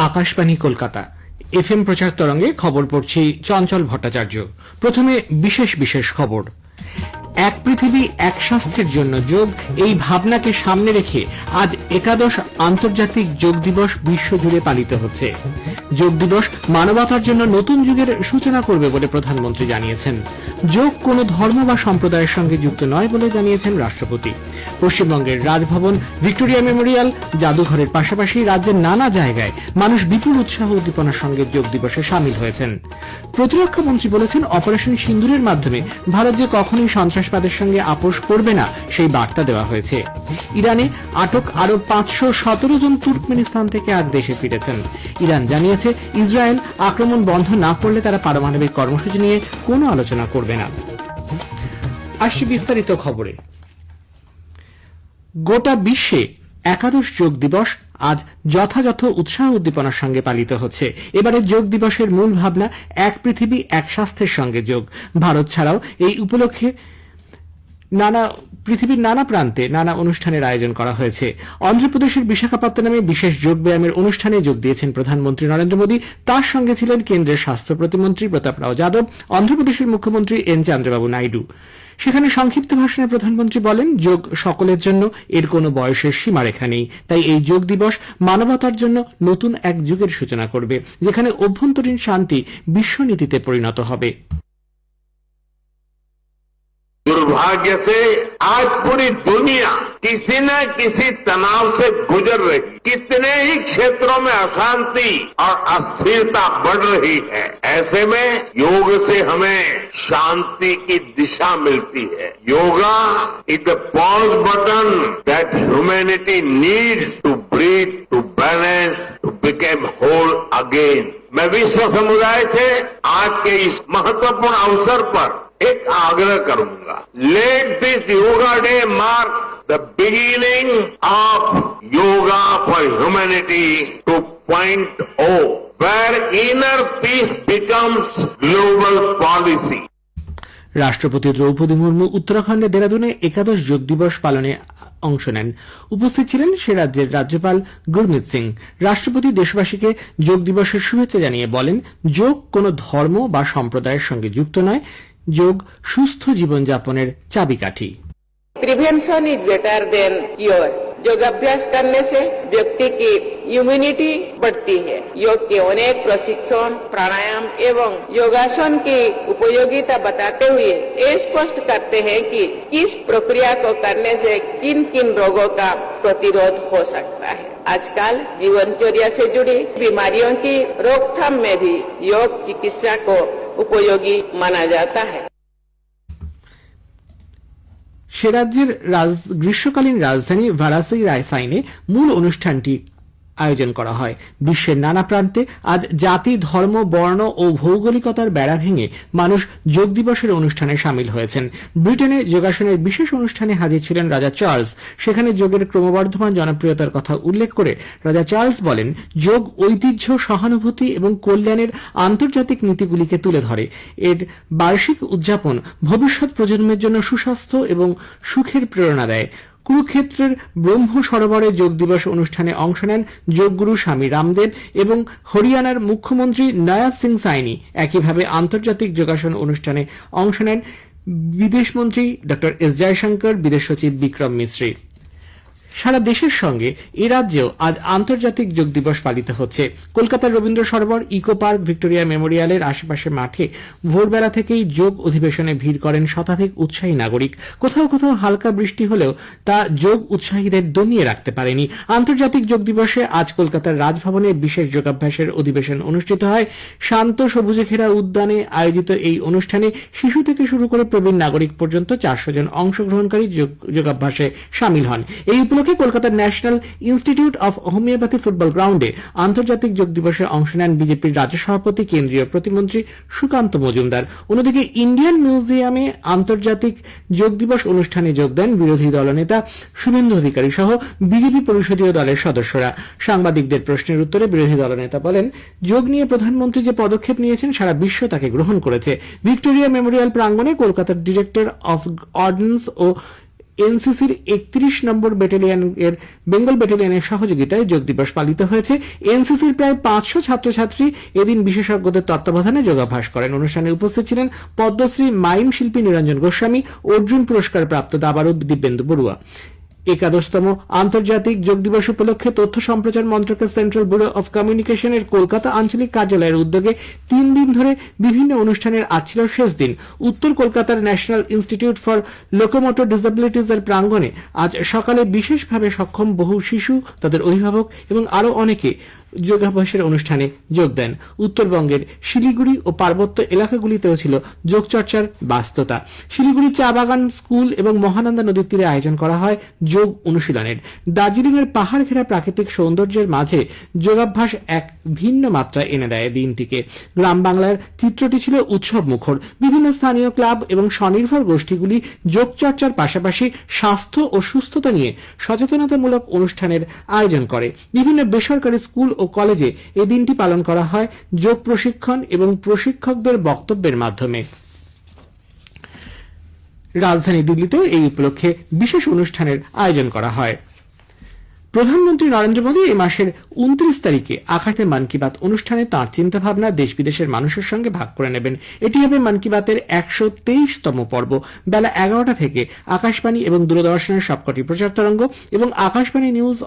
Akashvani Kolkata FM প্রচার তরঙ্গে খবর পড়ছি চঞ্চল ভট্টাচার্য। প্রথমে বিশেষ বিশেষ খবর। এক পৃথিবী এক স্বাস্থ্যের জন্য যোগ, এই ভাবনাকে সামনে রেখে আজ একাদশ আন্তর্জাতিক যোগ দিবস বিশ্বজুড়ে পালিত হচ্ছে। যোগ দিবস মানবতার জন্য নতুন যুগের সূচনা করবে বলে প্রধানমন্ত্রী জানিয়েছেন। যোগ কোনো ধর্ম বা সম্প্রদায়ের সঙ্গে যুক্ত নয় বলে জানিয়েছেন রাষ্ট্রপতি। পশ্চিমবঙ্গের রাজভবন, ভিক্টোরিয়া মেমোরিয়াল, জাদুঘরের পাশাপাশি রাজ্যের নানা জায়গায় মানুষ বিপুল উৎসাহ উদ্দীপনার সঙ্গে যোগ দিবসে সামিল হয়েছেন। প্রতিরক্ষা মন্ত্রী বলেছেন, অপারেশন সিন্দুরের মাধ্যমে ভারত যে কখনোই সন্ত্রাসবাদের সঙ্গে আপোষ করবে না সেই বার্তা দেওয়া হয়েছে। ইরানে আটক আরো 517 জন তুর্কমেনিস্তান থেকে আজ দেশে ফিরেছেন। ইরান জানিয়েছে, ইসরায়েল আক্রমণ বন্ধ না করলে তারা পারমাণবিক কর্মসূচি নিয়ে কোনো আলোচনা করবে না। আসছে বিস্তারিত খবরে। গোটা বিশ্বে একাদশ যোগ দিবস আজ যথাযথ উৎসাহ উদ্দীপনার সঙ্গে পালিত হচ্ছে। এবারে যোগ দিবসের মূল ভাবনা এক পৃথিবী এক স্বাস্থ্যের সঙ্গে যোগ। ভারত ছাড়াও এই উপলক্ষে পৃথিবীর নানা প্রান্তে নানা অনুষ্ঠানের আয়োজন করা হয়েছে। অন্ধ্রপ্রদেশের বিশাখাপত্তনমে বিশেষ যোগ ব্যায়ামের অনুষ্ঠানে যোগ দিয়েছেন প্রধানমন্ত্রী নরেন্দ্র মোদী। তার সঙ্গে ছিলেন কেন্দ্রের স্বাস্থ্য প্রতিমন্ত্রী প্রতাপ রাও যাদব, অন্ধ্রপ্রদেশের মুখ্যমন্ত্রী এন চন্দ্রবাবু নাইডু। সেখানে সংক্ষিপ্ত ভাষণে প্রধানমন্ত্রী বলেন, যোগ সকলের জন্য, এর কোনো বয়সের সীমারেখা নেই। তাই এই যোগ দিবস মানবতার জন্য নতুন এক যুগের সূচনা করবে, যেখানে অভ্যন্তরীণ শান্তি বিশ্বনীতিতে পরিণত হবে। दुर्भाग्य से आज पूरी दुनिया किसी न किसी तनाव से गुजर रही, कितने ही क्षेत्रों में अशांति और अस्थिरता बढ़ रही है। ऐसे में योग से हमें शांति की दिशा मिलती है। Yoga is the pause button that humanity needs to breathe, to balance, to become whole again. मैं विश्व समुदाय से आज के इस महत्वपूर्ण अवसर पर एक आग्रह करूंगा, let this yoga day mark the beginning of yoga for humanity 2.0, where inner peace becomes global policy. রাষ্ট্রপতি দ্রৌপদী মুর্মু উত্তরাখণ্ডের দেরাদুনে একাদশ যোগ দিবস পালনে অংশ নেন। উপস্থিত ছিলেন সে রাজ্যের রাজ্যপাল গুরমিত সিং। রাষ্ট্রপতি দেশবাসীকে যোগ দিবসের শুভেচ্ছা জানিয়ে বলেন, যোগ কোনো ধর্ম বা সম্প্রদায়ের সঙ্গে যুক্ত নয়, যোগ সুস্থ জীবনযাপনের চাবিকাঠি। Prevention is better than cure. योगाभ्यास करने से व्यक्ति की इम्यूनिटी बढ़ती है। योग के अनेक प्रशिक्षण, प्राणायाम एवं योगासन की उपयोगिता बताते हुए ये स्पष्ट करते हैं कि किस प्रक्रिया को करने से किन किन रोगों का प्रतिरोध हो सकता है। आजकल जीवनचर्या से जुड़ी बीमारियों की रोकथाम में भी योग चिकित्सा को उपयोगी माना जाता है। সে রাজ্যের গ্রীষ্মকালীন রাজধানী ভারাসি রায়সাইনে মূল অনুষ্ঠানটি আয়োজন করা হয়। বিশ্বের নানা প্রান্তে আজ জাতি, ধর্ম, বর্ণ ও ভৌগোলিকতার বেড়া ভেঙে মানুষ যোগ দিবসের অনুষ্ঠানে সামিল হয়েছেন। ব্রিটেনে যোগাসনের বিশেষ অনুষ্ঠানে হাজির ছিলেন রাজা চার্লস। সেখানে যোগের ক্রমবর্ধমান জনপ্রিয়তার কথা উল্লেখ করে রাজা চার্লস বলেন, যোগ ঐতিহ্য, সহানুভূতি এবং কল্যাণের আন্তর্জাতিক নীতিগুলিকে তুলে ধরে। এর বার্ষিক উদযাপন ভবিষ্যৎ প্রজন্মের জন্য সুস্বাস্থ্য এবং সুখের প্রেরণা দেয়। কুরুক্ষেত্রের ব্রহ্ম সরোবরে যোগ দিবস অনুষ্ঠানে অংশ নেন যোগগুরু স্বামী রামদেব এবং হরিয়ানার মুখ্যমন্ত্রী নয়াব সিং সাইনি। একইভাবে আন্তর্জাতিক যোগাসন অনুষ্ঠানে অংশ নেন বিদেশমন্ত্রী ড এস জয়শঙ্কর, বিদেশ সচিব বিক্রম মিশ্রি। সারা দেশের সঙ্গে এ রাজ্যেও আজ আন্তর্জাতিক যোগ দিবস পালিত হচ্ছে। কলকাতার Rabindra Sarobar, eco park, Victoria মেমোরিয়ালের আশেপাশে মাঠে ভোরবেলা থেকেই যোগ অধিবেশনে ভিড় করেন শতাধিক উৎসাহী নাগরিক। কোথাও কোথাও হালকা বৃষ্টি হলেও তা যোগ উৎসাহীদের দমিয়ে রাখতে পারেনি। আন্তর্জাতিক যোগ দিবসে আজ কলকাতার রাজভবনে বিশেষ যোগাভ্যাসের অধিবেশন অনুষ্ঠিত হয়। শান্ত সবুজে ঘেরা উদ্যানে আয়োজিত এই অনুষ্ঠানে শিশু থেকে শুরু করে প্রবীণ নাগরিক পর্যন্ত 400 জন অংশগ্রহণকারী যোগাভ্যাসে সামিল হন। এই উপলক্ষে কলকাতার national institute of homeopathy football গ্রাউন্ডে আন্তর্জাতিক যোগ দিবসে অংশ নেন বিজেপির রাজ্য সভাপতি, কেন্দ্রীয় প্রতিমন্ত্রী সুকান্ত মজুমদার। অন্যদিকে ইন্ডিয়ান মিউজিয়ামে আন্তর্জাতিক যোগ দিবস অনুষ্ঠানে যোগ দেন বিরোধী দলনেতা শুভেন্দু অধিকারী সহ বিজেপি পরিষদীয় দলের সদস্যরা। সাংবাদিকদের প্রশ্নের উত্তরে বিরোধী দলনেতা বলেন, যোগ নিয়ে প্রধানমন্ত্রী যে পদক্ষেপ নিয়েছেন সারা বিশ্ব তাকে গ্রহণ করেছে। ভিক্টোরিয়া মেমোরিয়াল প্রাঙ্গণে কলকাতার ডিরেক্টর অফ অর্ডিন্যান্স ও এনসিসির 31 নম্বর ব্যাটালিয়নের বেঙ্গল ব্যাটালিয়নের সহযোগিতায় যোগ দিবস পালিত হয়েছে। এনসিসির প্রায় 500 ছাত্রছাত্রী এদিন বিশেষজ্ঞদের তত্ত্বাবধানে যোগাভ্যাস করেন। অনুষ্ঠানে উপস্থিত ছিলেন পদ্মশ্রী মাইম শিল্পী নিরঞ্জন গোস্বামী, অর্জুন পুরস্কার প্রাপ্ত দাবারু দিব্যেন্দু বড়ুয়া। 11তম আন্তর্জাতিক যোগ দিবস উপলক্ষে তথ্য সম্প্রচার মন্ত্রকের সেন্ট্রাল ব্যুরো অফ কমিউনিকেশনের কলকাতা আঞ্চলিক কার্যালয়ের উদ্যোগে 3 দিন ধরে বিভিন্ন অনুষ্ঠানের আজ ছিল শেষ দিন। উত্তর কলকাতার ন্যাশনাল ইনস্টিটিউট ফর লোকোমোটর ডিসেবিলিটিজ এর প্রাঙ্গণে আজ সকালে বিশেষভাবে সক্ষম বহু শিশু, তাদের অভিভাবক এবং আরো অনেকে যোগাভ্যাসের অনুষ্ঠানে যোগ দেন। উত্তরবঙ্গের শিলিগুড়ি ও পার্বত্য এলাকাগুলিতেও ছিল যোগচর্চার ব্যস্ততা। শিলিগুড়ি চা বাগান স্কুল এবং মহানন্দা নদীর তীরে আয়োজন করা হয় যোগ অনুশীলনের। দার্জিলিং এর পাহাড় ঘেরা প্রাকৃতিক সৌন্দর্যের মাঝে যোগাভ্যাস এক ভিন্ন মাত্রা এনে দেয় দিনটিকে। গ্রাম বাংলার চিত্রটি ছিল উৎসব মুখর। বিভিন্ন স্থানীয় ক্লাব এবং স্বনির্ভর গোষ্ঠীগুলি যোগচর্চার পাশাপাশি স্বাস্থ্য ও সুস্থতা নিয়ে সচেতনতামূলক অনুষ্ঠানের আয়োজন করে। বিভিন্ন বেসরকারি স্কুল ও কলেজে এই দিনটি পালন করা হয় যোগ প্রশিক্ষণ এবং প্রশিক্ষকদের বক্তব্যের মাধ্যমে। রাজধানী দিল্লিতেও এই উপলক্ষে বিশেষ অনুষ্ঠানের আয়োজন করা হয়। প্রধানমন্ত্রী নরেন্দ্র মোদী এই মাসের 29 তারিখে আকাশে মন কি বাত অনুষ্ঠানে তাঁর চিন্তাভাবনা দেশ বিদেশের মানুষের সঙ্গে ভাগ করে নেবেন। এটি হবে মন কি বাতের 123তম পর্ব। বেলা 11টা থেকে আকাশবাণী এবং দূরদর্শনের সবকটি প্রচার তরঙ্গ এবং Akashvani news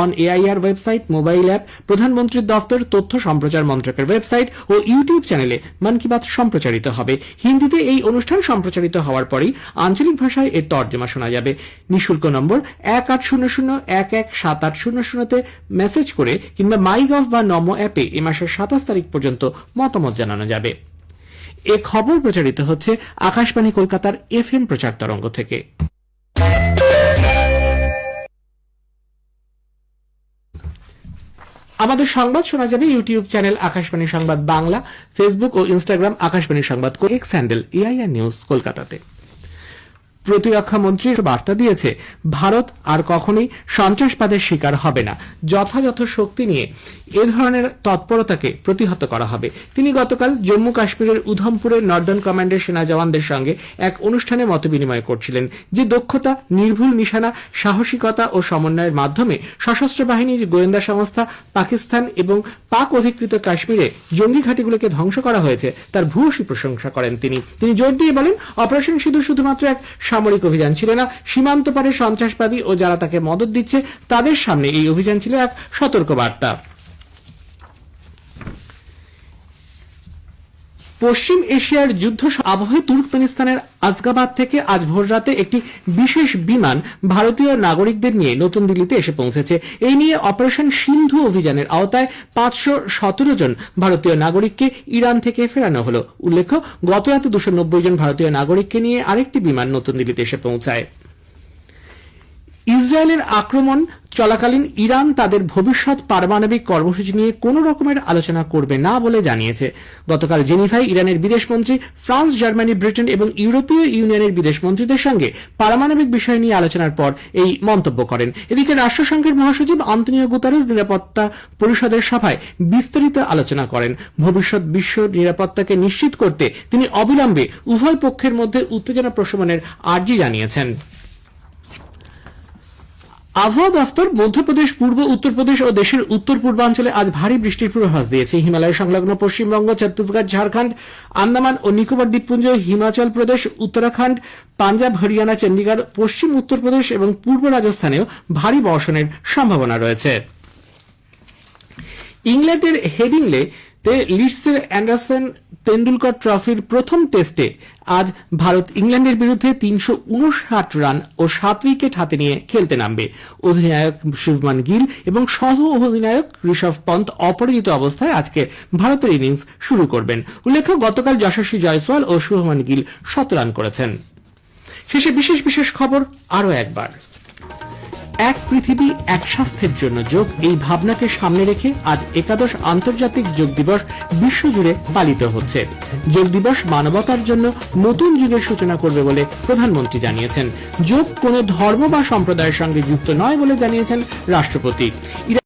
on AIR website, mobile app, প্রধানমন্ত্রীর দফতর, তথ্য সম্প্রচার মন্ত্রকের ওয়েবসাইট ও ইউটিউব চ্যানেলে মন কি বাত সম্প্রচারিত হবে। হিন্দিতে এই অনুষ্ঠান সম্প্রচারিত হওয়ার পরই আঞ্চলিক ভাষায় এর তর্জমা শোনা যাবে। নিঃশুল্ক নম্বর 1800117800-তে মেসেজ করে কিংবা মাইগভ বা নমো অ্যাপে এ মাসের 27 তারিখ পর্যন্ত মতামত জানানো যাবে। এ খবর প্রচারিত হচ্ছে আকাশবাণী কলকাতার এফএম প্রচার তরঙ্গ থেকে। আমাদের সংবাদ শোনা যাবে ইউটিউব চ্যানেল আকাশবাণী সংবাদ বাংলা, ফেসবুক ও ইনস্টাগ্রাম আকাশবাণী সংবাদ, এক্স হ্যান্ডেল এআইআর নিউজ কলকাতাতে। প্রতিরক্ষা মন্ত্রী বার্তা দিয়েছে, ভারত আর কখনোই সন্ত্রাসবাদের শিকার হবে না। যথাযথ শক্তি নিয়ে এ ধরনের তৎপরতাকে প্রতিহত করা হবে। তিনি গতকাল জম্মু কাশ্মীরের উধমপুরের নর্দার্ন কমান্ডের সেনা জওয়ানদের সঙ্গে এক অনুষ্ঠানে মতবিনিময় করছিলেন। যে দক্ষতা, নির্ভুল নিশানা, সাহসিকতা ও সমন্বয়ের মাধ্যমে সশস্ত্র বাহিনী, গোয়েন্দা সংস্থা, পাকিস্তান এবং পাক অধিকৃত কাশ্মীরে জঙ্গি ঘাঁটিগুলোকে ধ্বংস করা হয়েছে তার ভূয়সী প্রশংসা করেন তিনি। জোর দিয়ে বলেন, অপারেশন সিঁদুর শুধুমাত্র এক সামরিক অভিযান ছিল না, সীমান্ত পারে সন্ত্রাসবাদী ও যারা তাকে মদত দিচ্ছে তাদের সামনে এই অভিযান ছিল এক সতর্কবার্তা। পশ্চিম এশিয়ার যুদ্ধ আবহে তুর্কমেনিস্তানের আজগাবাদ থেকে আজ ভোররাতে একটি বিশেষ বিমান ভারতীয় নাগরিকদের নিয়ে নতুন দিল্লিতে এসে পৌঁছেছে। এই নিয়ে অপারেশন সিন্ধু অভিযানের আওতায় 517 জন ভারতীয় নাগরিককে ইরান থেকে ফেরানো হলো। উল্লেখ্য, গতরাতে 290 জন ভারতীয় নাগরিককে নিয়ে আরেকটি বিমান নতুন দিল্লিতে এসে পৌঁছায়। ইসরায়েলের আক্রমণ চলাকালীন ইরান তাদের ভবিষ্যৎ পারমাণবিক কর্মসূচি নিয়ে কোন রকমের আলোচনা করবে না বলে জানিয়েছে। গতকাল জেনিভায় ইরানের বিদেশমন্ত্রী ফ্রান্স, জার্মানি, ব্রিটেন এবং ইউরোপীয় ইউনিয়নের বিদেশমন্ত্রীদের সঙ্গে পারমাণবিক বিষয় নিয়ে আলোচনার পর এই মন্তব্য করেন। এদিকে রাষ্ট্রসংঘের মহাসচিব আন্তোনিও গুতেরেস নিরাপত্তা পরিষদের সভায় বিস্তারিত আলোচনা করেন। ভবিষ্যৎ বিশ্ব নিরাপত্তাকে নিশ্চিত করতে তিনি অবিলম্বে উভয় পক্ষের মধ্যে উত্তেজনা প্রশমনের আর্জি জানিয়েছেন। আবহাওয়া দফতর মধ্যপ্রদেশ, পূর্ব উত্তরপ্রদেশ ও দেশের উত্তর পূর্বাঞ্চলে আজ ভারী বৃষ্টির পূর্বাভাস দিয়েছে। হিমালয় সংলগ্ন পশ্চিমবঙ্গ, ছত্তিশগড়, ঝাড়খণ্ড, আন্দামান ও নিকোবর দ্বীপপুঞ্জ, হিমাচল প্রদেশ, উত্তরাখণ্ড, পাঞ্জাব, হরিয়ানা, চণ্ডীগড়, পশ্চিম উত্তরপ্রদেশ এবং পূর্ব রাজস্থানেও ভারী বর্ষণের সম্ভাবনা রয়েছে। ইংল্যান্ডের হেডিংলে লিডসের অ্যান্ডারসন তেন্ডুলকর ট্রফির প্রথম টেস্টে আজ ভারত ইংল্যান্ডের বিরুদ্ধে 359 রান ও 7 উইকেট হাতে নিয়ে খেলতে নামবে। অধিনায়ক শুভমান গিল এবং সহ অধিনায়ক ঋষভ পন্ত অপরাজিত অবস্থায় আজকে ভারতের ইনিংস শুরু করবেন। উল্লেখ্য, গতকাল যশস্বী জয়সওয়াল ও শুভমান গিল 7 রান করেছেন। শেষে বিশেষ খবর আরো একবার। এক পৃথিবী, এক স্বাস্থ্যের জন্য যোগ, এই ভাবনাকে সামনে রেখে আজ 11 আন্তর্জাতিক যোগ দিবস বিশ্বজুড়ে পালিত হচ্ছে। যোগ দিবস মানবতার জন্য নতুন যুগের সূচনা করবে বলে প্রধানমন্ত্রী জানিয়েছেন। যোগ কোনো ধর্ম বা সম্প্রদায়ের সঙ্গে যুক্ত নয় বলে জানিয়েছেন রাষ্ট্রপতি।